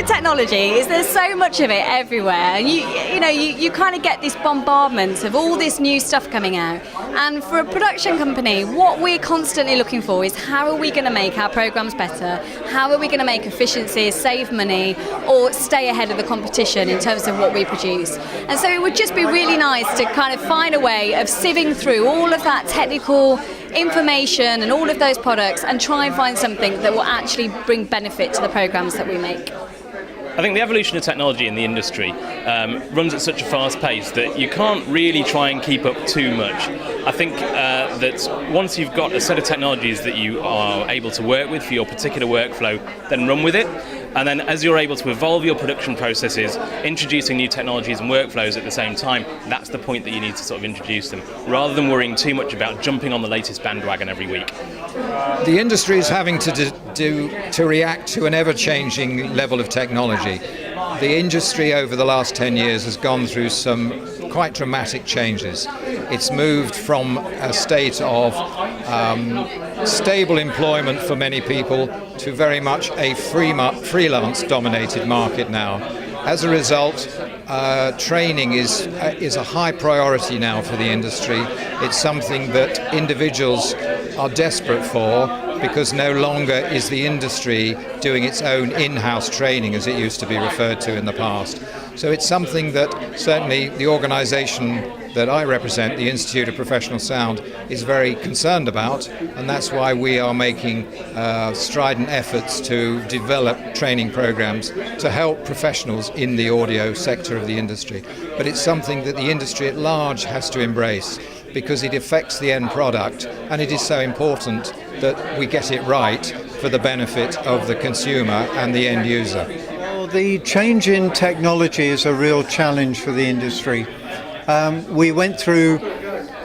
with technology is there's so much of it everywhere, and you kind of get this bombardment of all this new stuff coming out. And for a production company, what we're constantly looking for is how are we going to make our programs better? How are we going to make efficiencies, save money, or stay ahead of the competition in terms of what we produce? And so it would just be really nice to kind of find a way of sieving through all of that technical information and all of those products and try and find something that will actually bring benefit to the programs that we make. I think the evolution of technology in the industry runs at such a fast pace that you can't really try and keep up too much. I think that once you've got a set of technologies that you are able to work with for your particular workflow, then run with it. And then as you're able to evolve your production processes, introducing new technologies and workflows at the same time, that's the point that you need to sort of introduce them, rather than worrying too much about jumping on the latest bandwagon every week. The industry is having to react to an ever-changing level of technology. The industry over the last 10 years has gone through some quite dramatic changes. It's moved from a state of stable employment for many people to very much a freelance-dominated market now. As a result, training is a high priority now for the industry. It's something that individuals are desperate for, because no longer is the industry doing its own in-house training as it used to be referred to in the past. So it's something that certainly the organisation that I represent, the Institute of Professional Sound, is very concerned about, and that's why we are making strident efforts to develop training programs to help professionals in the audio sector of the industry. But it's something that the industry at large has to embrace, because it affects the end product, and it is so important that we get it right for the benefit of the consumer and the end user. Well, the change in technology is a real challenge for the industry. We went through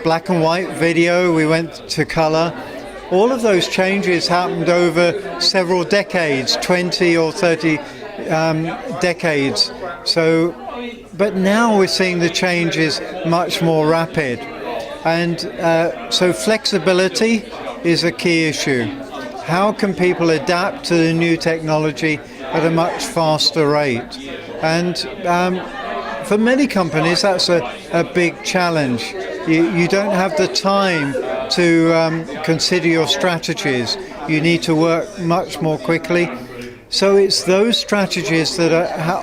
black and white video, we went to colour. All of those changes happened over several decades, 20 or 30 decades. But now we're seeing the change is much more rapid. And so flexibility is a key issue. How can people adapt to the new technology at a much faster rate? And for many companies, that's a big challenge. You don't have the time to consider your strategies. You need to work much more quickly. So it's those strategies that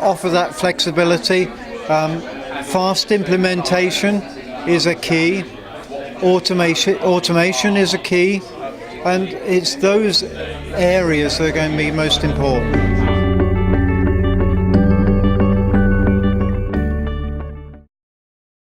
offer that flexibility. Fast implementation is a key. Automation is a key, and it's those areas that are going to be most important.